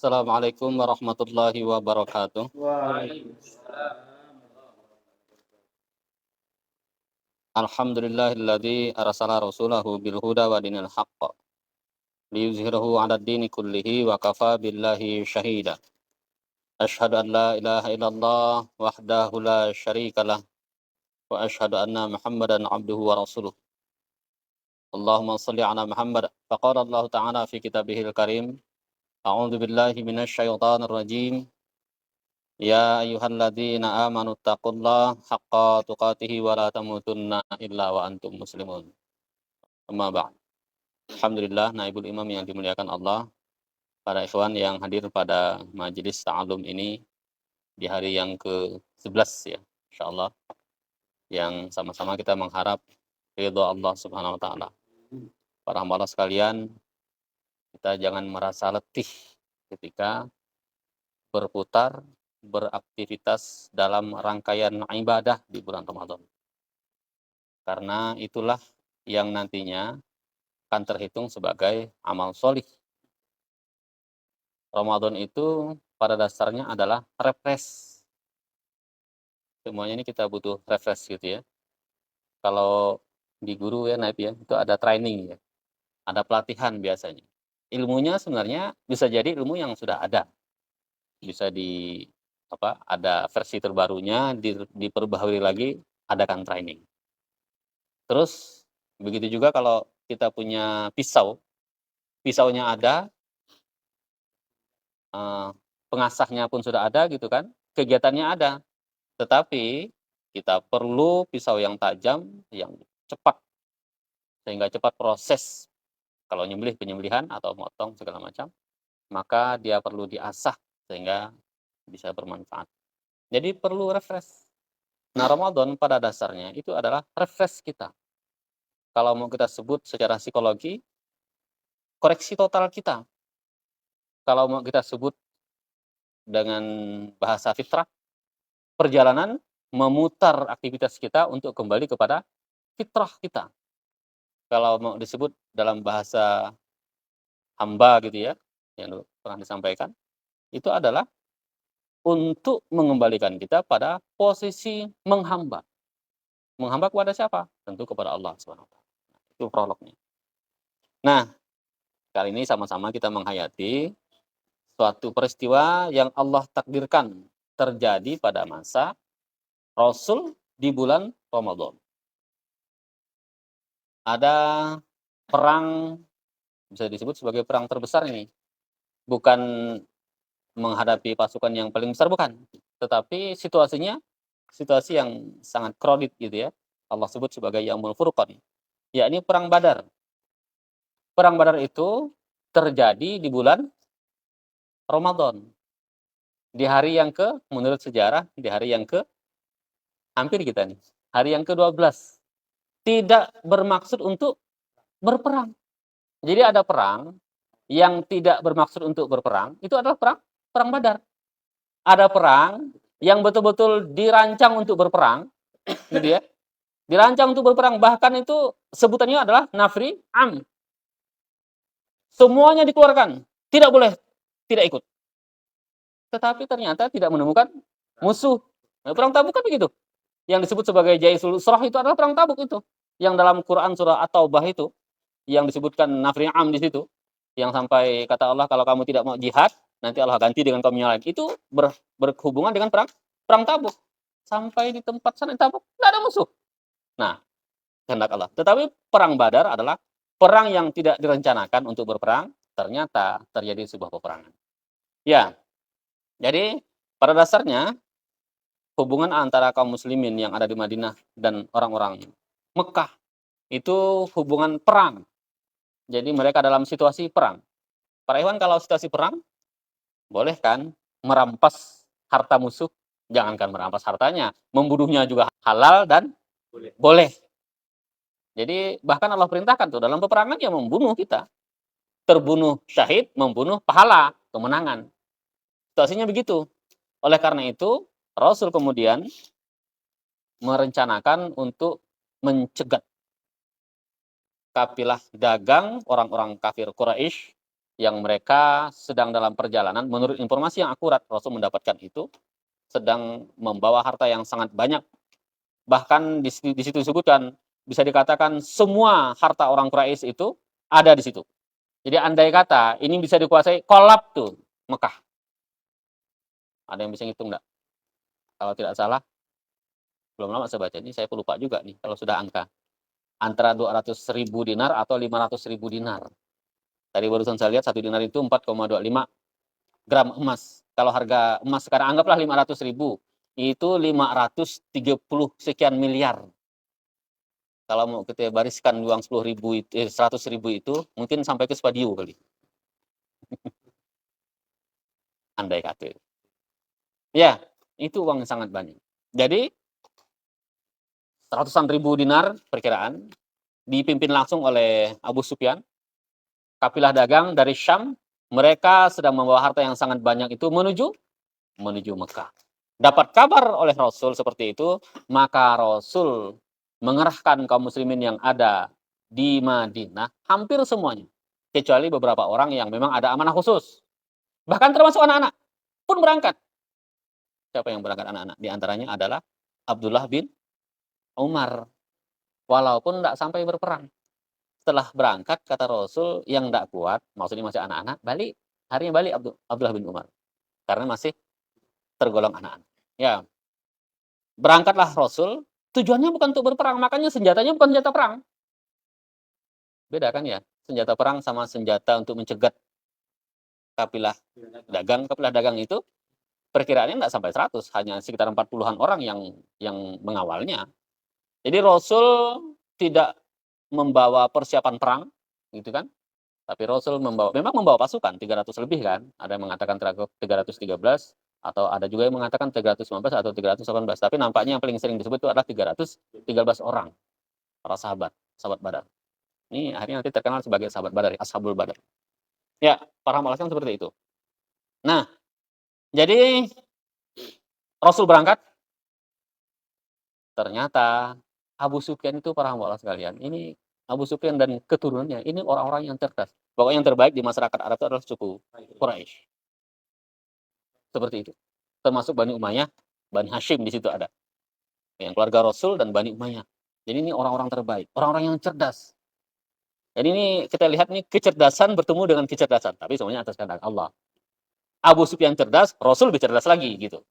Assalamualaikum warahmatullahi wabarakatuh. Waalaikumsalam. Alhamdulillahilladzi arsala rasulahu bil huda wa dinil haqq liyuzhirahu 'ala ad-dini kullihi wa kafa billahi syahida. Asyhadu an la ilaha illallah wahdahu la syarikalah wa asyhadu anna Muhammadan 'abduhu wa rasuluh. Allahumma shalli 'ala Muhammad. Faqala Allah ta'ala fi kitabihil karim, a'udzu billahi minasy syaithanir rajim. Ya ayyuhalladzina amanu taqullaha haqqa tuqatih wa la tamutunna illa wa antum muslimun. Amma ba'd. Alhamdulillah, naibul imam yang dimuliakan Allah, para ikhwan yang hadir pada majelis ta'alum ini di hari yang ke-11 ya, insyaallah, yang sama-sama kita mengharap ridha Allah Subhanahu wa taala. Para hamba Allah sekalian, kita jangan merasa letih ketika berputar, beraktivitas dalam rangkaian ibadah di bulan Ramadan. Karena itulah yang nantinya akan terhitung sebagai amal solih. Ramadan itu pada dasarnya adalah refresh. Semuanya ini kita butuh refresh gitu ya. Kalau di guru ya Naib ya, itu ada training ya. Ada pelatihan biasanya. Ilmunya sebenarnya bisa jadi ilmu yang sudah ada. Bisa ada versi terbarunya, diperbaharui lagi, adakan training. Terus begitu juga kalau kita punya pisau, pisaunya ada, pengasahnya pun sudah ada gitu kan, kegiatannya ada. Tetapi kita perlu pisau yang tajam, yang cepat, sehingga cepat proses. Kalau nyembelih, penyembelihan atau motong segala macam, maka dia perlu diasah sehingga bisa bermanfaat. Jadi perlu refresh. Nah, Ramadan pada dasarnya itu adalah refresh kita. Kalau mau kita sebut secara psikologi, koreksi total kita. Kalau mau kita sebut dengan bahasa fitrah, perjalanan memutar aktivitas kita untuk kembali kepada fitrah kita. Kalau mau disebut dalam bahasa hamba gitu ya, yang pernah disampaikan, itu adalah untuk mengembalikan kita pada posisi menghamba. Menghamba kepada siapa? Tentu kepada Allah Subhanahu wa taala. Itu prolognya. Nah, kali ini sama-sama kita menghayati suatu peristiwa yang Allah takdirkan terjadi pada masa Rasul di bulan Ramadan. Ada perang, bisa disebut sebagai perang terbesar ini. Bukan menghadapi pasukan yang paling besar, bukan. Tetapi situasi yang sangat crowded gitu ya. Allah sebut sebagai Yaumul Furqan. Yakni perang Badar. Perang Badar itu terjadi di bulan Ramadan. Di hari yang menurut sejarah, di hari yang hampir kita nih. Hari yang ke-12. Tidak bermaksud untuk berperang. Jadi ada perang yang tidak bermaksud untuk berperang, itu adalah perang Badar. Ada perang yang betul-betul dirancang untuk berperang, gitu ya. Dirancang untuk berperang, bahkan itu sebutannya adalah nafri am. Semuanya dikeluarkan, tidak boleh tidak ikut. Tetapi ternyata tidak menemukan musuh. Nah, perang Tabuk kan begitu. Yang disebut sebagai Jaisul Usrah itu adalah perang Tabuk itu. Yang dalam Quran surah At-Taubah itu, yang disebutkan nafri am di situ, yang sampai kata Allah, kalau kamu tidak mau jihad, nanti Allah ganti dengan kaum yang lain. Itu berhubungan dengan perang Tabuk. Sampai di tempat sana Tabuk, tidak ada musuh. Nah, kehendak Allah. Tetapi perang Badar adalah perang yang tidak direncanakan untuk berperang, ternyata terjadi sebuah peperangan. Ya, jadi pada dasarnya hubungan antara kaum muslimin yang ada di Madinah dan orang-orang Mekah itu hubungan perang. Jadi mereka dalam situasi perang. Para ikhwan, kalau situasi perang, boleh kan merampas harta musuh? Jangankan merampas hartanya, membunuhnya juga halal dan boleh. Jadi bahkan Allah perintahkan tuh dalam peperangan ya membunuh kita. Terbunuh syahid, membunuh pahala, kemenangan. Situasinya begitu. Oleh karena itu, Rasul kemudian merencanakan untuk mencegat kafilah dagang orang-orang kafir Quraisy yang mereka sedang dalam perjalanan, menurut informasi yang akurat, Rasul mendapatkan itu, sedang membawa harta yang sangat banyak. Bahkan di situ disebutkan, bisa dikatakan semua harta orang Quraisy itu ada di situ. Jadi andai kata ini bisa dikuasai, kolap tuh Mekah. Ada yang bisa ngitung enggak? Kalau tidak salah, belum lama saya baca ini, saya lupa juga nih kalau sudah angka. Antara 200.000 dinar atau 500.000 dinar. Tadi barusan saya lihat 1 dinar itu 4,25 gram emas. Kalau harga emas sekarang anggaplah 500.000, itu 530 sekian miliar. Kalau mau kita bariskan uang 10.000 itu, 100.000 itu mungkin sampai ke Spadio kali. Andai kata. Ya, itu uang yang sangat banyak. Jadi ratusan ribu dinar perkiraan dipimpin langsung oleh Abu Sufyan. Kafilah dagang dari Syam, mereka sedang membawa harta yang sangat banyak itu menuju Mekah. Dapat kabar oleh Rasul seperti itu, maka Rasul mengerahkan kaum muslimin yang ada di Madinah, hampir semuanya, kecuali beberapa orang yang memang ada amanah khusus. Bahkan termasuk anak-anak pun berangkat. Siapa yang berangkat anak-anak? Di antaranya adalah Abdullah bin Umar. Walaupun tidak sampai berperang. Setelah berangkat, kata Rasul, yang tidak kuat, maksudnya masih anak-anak, balik. Harinya balik Abdullah bin Umar. Karena masih tergolong anak-anak. Ya, berangkatlah Rasul, tujuannya bukan untuk berperang, makanya senjatanya bukan senjata perang. Beda kan ya, senjata perang sama senjata untuk mencegat kafilah dagang itu perkiraannya tidak sampai 100, hanya sekitar 40-an orang yang mengawalnya. Jadi Rasul tidak membawa persiapan perang, gitu kan? Tapi Rasul memang membawa pasukan 300 lebih kan? Ada yang mengatakan 313 atau ada juga yang mengatakan 315 atau 318. Tapi nampaknya yang paling sering disebut itu adalah 313 orang para sahabat Badar. Ini akhirnya nanti terkenal sebagai sahabat Badar, Ashabul Badar. Ya, para malaskan seperti itu. Nah, jadi Rasul berangkat, ternyata Abu Sufyan itu, para hamba Allah sekalian, ini Abu Sufyan dan keturunannya ini orang-orang yang cerdas. Pokoknya yang terbaik di masyarakat Arab itu adalah suku Quraisy. Seperti itu. Termasuk Bani Umayyah, Bani Hashim di situ ada. Yang keluarga Rasul dan Bani Umayyah. Jadi ini orang-orang terbaik, orang-orang yang cerdas. Jadi ini kita lihat nih kecerdasan bertemu dengan kecerdasan, tapi semuanya atas kehendak Allah. Abu Sufyan cerdas, Rasul lebih cerdas lagi gitu.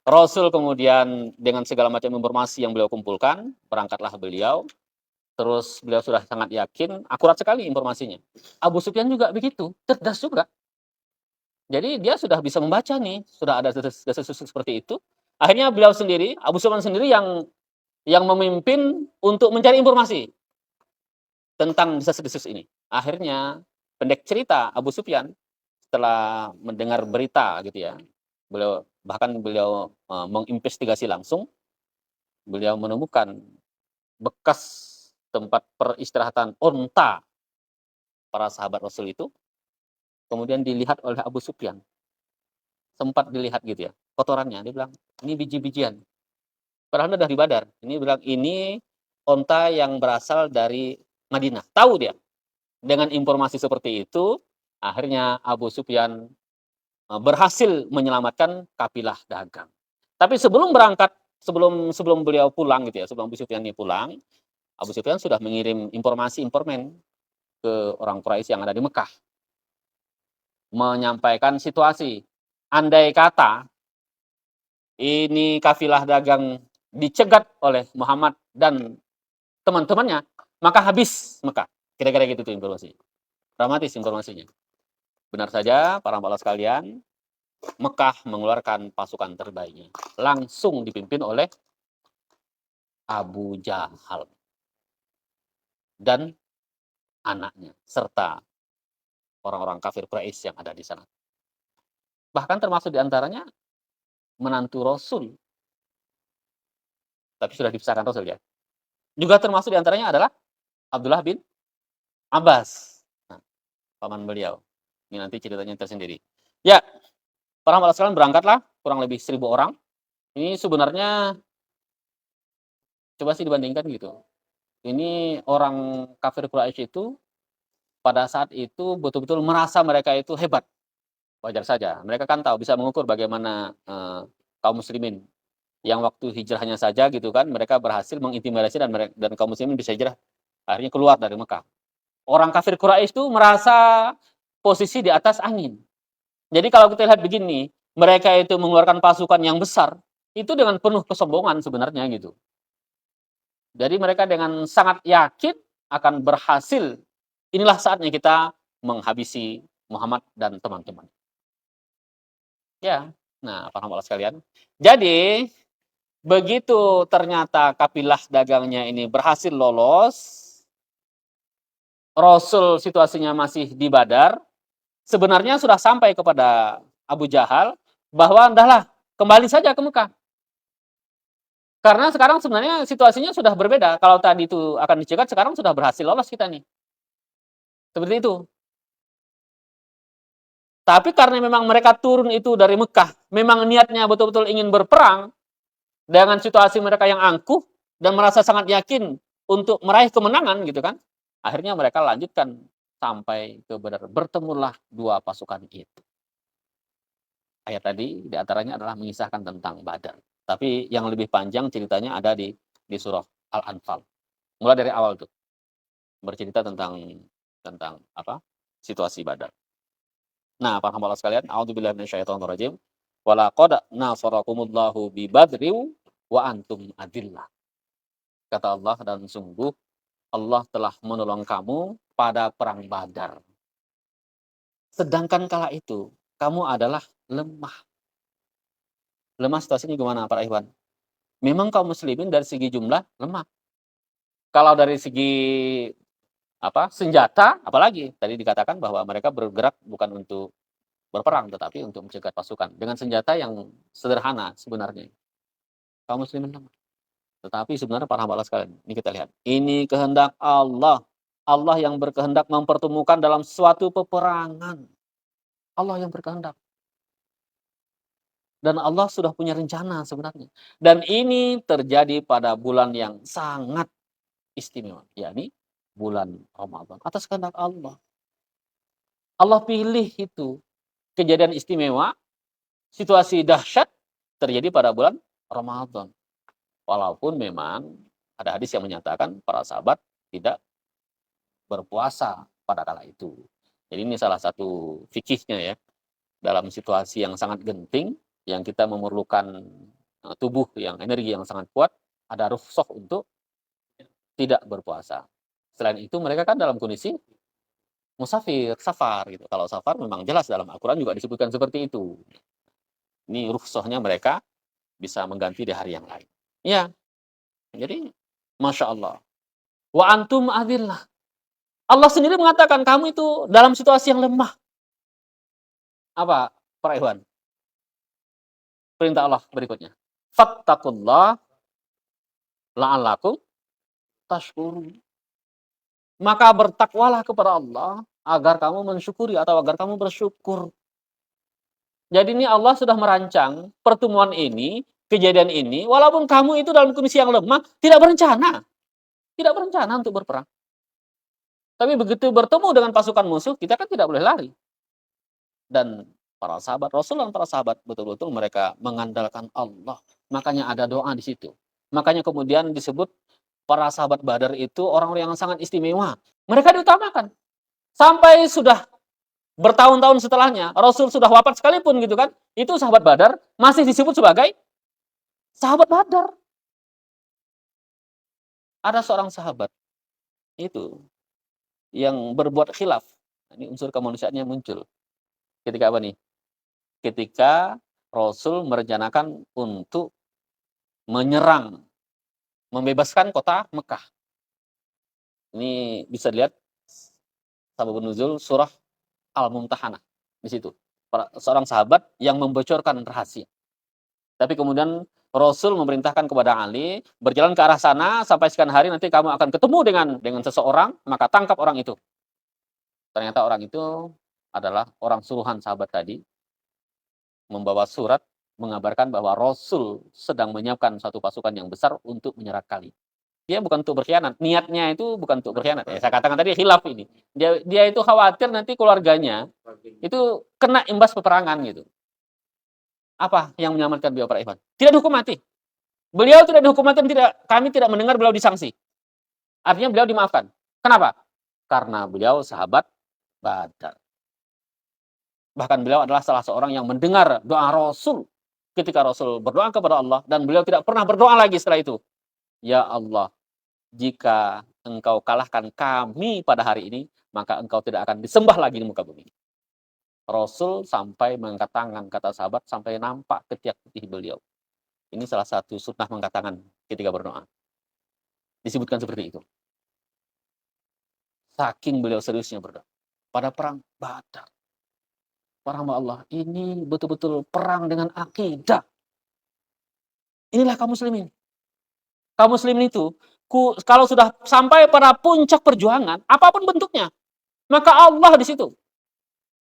Rasul kemudian dengan segala macam informasi yang beliau kumpulkan, berangkatlah beliau. Terus beliau sudah sangat yakin, akurat sekali informasinya. Abu Sufyan juga begitu, cerdas juga. Jadi dia sudah bisa membaca nih, sudah ada desas-desus seperti itu. Akhirnya beliau sendiri, Abu Sufyan sendiri yang memimpin untuk mencari informasi tentang desas-desus ini. Akhirnya pendek cerita, Abu Sufyan setelah mendengar berita gitu ya, beliau menginvestigasi langsung, beliau menemukan bekas tempat peristirahatan onta para sahabat Rasul itu, kemudian dilihat oleh Abu Sufyan. Sempat dilihat gitu ya, kotorannya. Dia bilang, ini biji-bijian. Padahal dari Badar. Ini bilang, ini onta yang berasal dari Madinah. Tahu dia. Dengan informasi seperti itu, akhirnya Abu Sufyan berhasil menyelamatkan kafilah dagang. Tapi sebelum berangkat, sebelum beliau pulang gitu ya, sebelum Abu Sufyan ini pulang, Abu Sufyan sudah mengirim informen ke orang Quraisy yang ada di Mekah. Menyampaikan situasi. Andai kata ini kafilah dagang dicegat oleh Muhammad dan teman-temannya, maka habis Mekah. Kira-kira gitu tuh informasi. Dramatis informasinya. Benar saja, para hamba sekalian, Mekah mengeluarkan pasukan terbaiknya. Langsung dipimpin oleh Abu Jahal dan anaknya, serta orang-orang kafir Quraisy yang ada di sana. Bahkan termasuk diantaranya menantu Rasul. Tapi sudah dipisahkan Rasul ya. Juga termasuk diantaranya adalah Abdullah bin Abbas. Nah, paman beliau. Ini nanti ceritanya tersendiri. Ya, para hamba sekalian berangkatlah, kurang lebih 1.000 orang. Ini sebenarnya, coba sih dibandingkan gitu. Ini orang kafir Quraisy itu pada saat itu betul-betul merasa mereka itu hebat. Wajar saja, mereka kan tahu bisa mengukur bagaimana kaum muslimin yang waktu hijrahnya saja gitu kan, mereka berhasil mengintimidasi dan kaum muslimin bisa hijrah, akhirnya keluar dari Mekah. Orang kafir Quraisy itu merasa posisi di atas angin. Jadi kalau kita lihat begini, mereka itu mengeluarkan pasukan yang besar, itu dengan penuh kesombongan sebenarnya gitu. Jadi mereka dengan sangat yakin akan berhasil. Inilah saatnya kita menghabisi Muhammad dan teman-teman. Ya, nah para hamba Allah sekalian. Jadi begitu ternyata kafilah dagangnya ini berhasil lolos, Rasul situasinya masih di Badar, sebenarnya sudah sampai kepada Abu Jahal bahwa entahlah kembali saja ke Mekah. Karena sekarang sebenarnya situasinya sudah berbeda. Kalau tadi itu akan dicegat, sekarang sudah berhasil lolos kita nih. Seperti itu. Tapi karena memang mereka turun itu dari Mekah, memang niatnya betul-betul ingin berperang dengan situasi mereka yang angkuh dan merasa sangat yakin untuk meraih kemenangan gitu kan. Akhirnya mereka lanjutkan sampai ke Badar. Bertemulah dua pasukan itu. Ayat tadi diantaranya adalah mengisahkan tentang Badar. Tapi yang lebih panjang ceritanya ada di surah Al-Anfal. Mulai dari awal tuh bercerita tentang apa? Situasi Badar. Nah, para hamba Allah sekalian, a'udzubillahi minasyaitonirrajim. Walaqad nasarakumullahu bi Badriw wa antum adillah. Kata Allah, dan sungguh Allah telah menolong kamu pada perang Badar. Sedangkan kala itu kamu adalah lemah. Lemah situasinya gimana para ikhwan? Memang kaum muslimin dari segi jumlah lemah. Kalau dari segi senjata, apalagi tadi dikatakan bahwa mereka bergerak bukan untuk berperang tetapi untuk mencegat pasukan dengan senjata yang sederhana sebenarnya. Kaum muslimin lemah. Tetapi sebenarnya para hamba Allah sekalian, ini kita lihat. Ini kehendak Allah. Allah yang berkehendak mempertemukan dalam suatu peperangan. Allah yang berkehendak. Dan Allah sudah punya rencana sebenarnya. Dan ini terjadi pada bulan yang sangat istimewa, yakni bulan Ramadan. Atas kehendak Allah. Allah pilih itu kejadian istimewa, situasi dahsyat terjadi pada bulan Ramadan. Walaupun memang ada hadis yang menyatakan para sahabat tidak berpuasa pada kala itu. Jadi ini salah satu fikihnya ya. Dalam situasi yang sangat genting, yang kita memerlukan tubuh yang energi yang sangat kuat, ada rukhsah untuk tidak berpuasa. Selain itu mereka kan dalam kondisi musafir, safar gitu. Kalau safar memang jelas dalam Al-Quran juga disebutkan seperti itu. Ini rukhsahnya mereka bisa mengganti di hari yang lain. Ya, jadi Masya Allah. Wa antum adillah. Allah sendiri mengatakan kamu itu dalam situasi yang lemah. Apa, para ikhwan? Perintah Allah berikutnya. Fattakullah la'allakum tashkurun. Maka bertakwalah kepada Allah agar kamu mensyukuri atau agar kamu bersyukur. Jadi ini Allah sudah merancang pertemuan ini, kejadian ini, walaupun kamu itu dalam kondisi yang lemah, tidak berencana. Tidak berencana untuk berperang. Tapi begitu bertemu dengan pasukan musuh, kita kan tidak boleh lari. Dan para sahabat Rasul dan para sahabat betul-betul mereka mengandalkan Allah. Makanya ada doa di situ. Makanya kemudian disebut para sahabat Badar itu orang-orang yang sangat istimewa. Mereka diutamakan. Sampai sudah bertahun-tahun setelahnya, Rasul sudah wafat sekalipun gitu kan, itu sahabat Badar masih disebut sebagai sahabat Badar. Ada seorang sahabat itu yang berbuat khilaf. Ini unsur kemanusiaannya muncul. Ketika apa nih? Ketika Rasul merencanakan untuk menyerang, membebaskan kota Mekah. Ini bisa dilihat sababun nuzul surah Al-Mumtahanah di situ. Seorang sahabat yang membocorkan rahasia. Tapi kemudian Rasul memerintahkan kepada Ali berjalan ke arah sana sampai sekian hari nanti kamu akan ketemu dengan seseorang, maka tangkap orang itu. Ternyata orang itu adalah orang suruhan sahabat tadi, membawa surat mengabarkan bahwa Rasul sedang menyiapkan satu pasukan yang besar untuk menyerang kali. Dia bukan untuk berkhianat, niatnya itu bukan untuk berkhianat. Saya katakan tadi khilaf ini. Dia itu khawatir nanti keluarganya itu kena imbas peperangan gitu. Apa yang menyelamatkan beliau para ikhwan? Tidak dihukum mati. Beliau tidak dihukum mati, kami tidak mendengar beliau disangsi. Artinya beliau dimaafkan. Kenapa? Karena beliau sahabat Badar. Bahkan beliau adalah salah seorang yang mendengar doa Rasul ketika Rasul berdoa kepada Allah, dan beliau tidak pernah berdoa lagi setelah itu. Ya Allah, jika engkau kalahkan kami pada hari ini, maka engkau tidak akan disembah lagi di muka bumi. Rasul sampai mengangkat tangan, kata sahabat, sampai nampak ketiak putih beliau. Ini salah satu sunnah mengangkat tangan ketika berdoa. Disebutkan seperti itu. Saking beliau seriusnya berdoa. Pada perang Badar. Para hamba Allah, ini betul-betul perang dengan akidah. Inilah kaum muslimin. Kaum muslimin itu, kalau sudah sampai pada puncak perjuangan, apapun bentuknya, maka Allah di situ.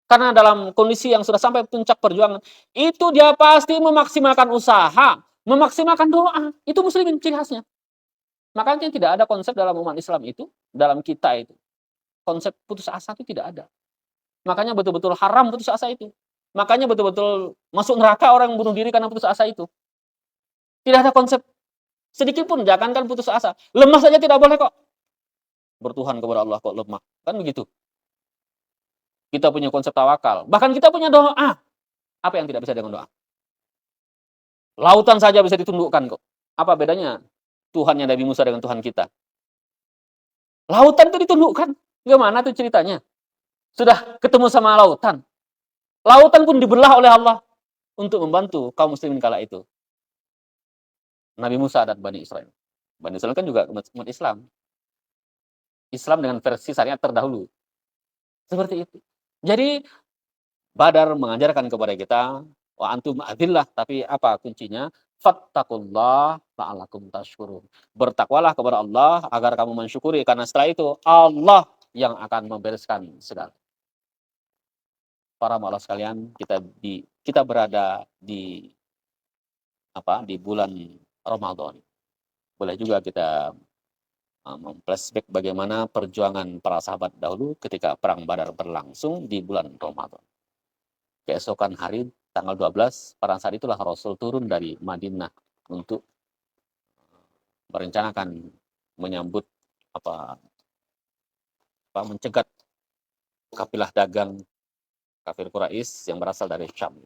Karena dalam kondisi yang sudah sampai puncak perjuangan, itu dia pasti memaksimalkan usaha, memaksimalkan doa. Itu muslimin ciri khasnya. Makanya tidak ada konsep dalam umat Islam itu, dalam kita itu. Konsep putus asa itu tidak ada. Makanya betul-betul haram putus asa itu. Makanya betul-betul masuk neraka orang yang bunuh diri karena putus asa itu. Tidak ada konsep sedikit pun, jangankan putus asa. Lemah saja tidak boleh kok. Bertuhan kepada Allah kok lemah. Kan begitu. Kita punya konsep tawakal. Bahkan kita punya doa. Apa yang tidak bisa dengan doa? Lautan saja bisa ditundukkan kok. Apa bedanya Tuhannya Nabi Musa dengan Tuhan kita? Lautan itu ditundukkan. Gimana tuh ceritanya? Sudah ketemu sama lautan. Lautan pun dibelah oleh Allah untuk membantu kaum muslimin kala itu. Nabi Musa dan Bani Israel. Bani Israel kan juga umat Islam. Islam dengan versi syariat terdahulu. Seperti itu. Jadi Badar mengajarkan kepada kita, wa antum adillah, tapi apa kuncinya? Fattaqullah la'allakum tashkurun. Bertakwalah kepada Allah agar kamu mensyukuri, karena setelah itu Allah yang akan membereskan segala. Para maula sekalian, kita berada di bulan Ramadan. Boleh juga kita flashback bagaimana perjuangan para sahabat dahulu ketika perang Badar berlangsung di bulan Ramadan. Keesokan hari tanggal 12, pada saat itulah Rasul turun dari Madinah untuk merencanakan menyambut mencegat kafilah dagang kafir Quraisy yang berasal dari Syam.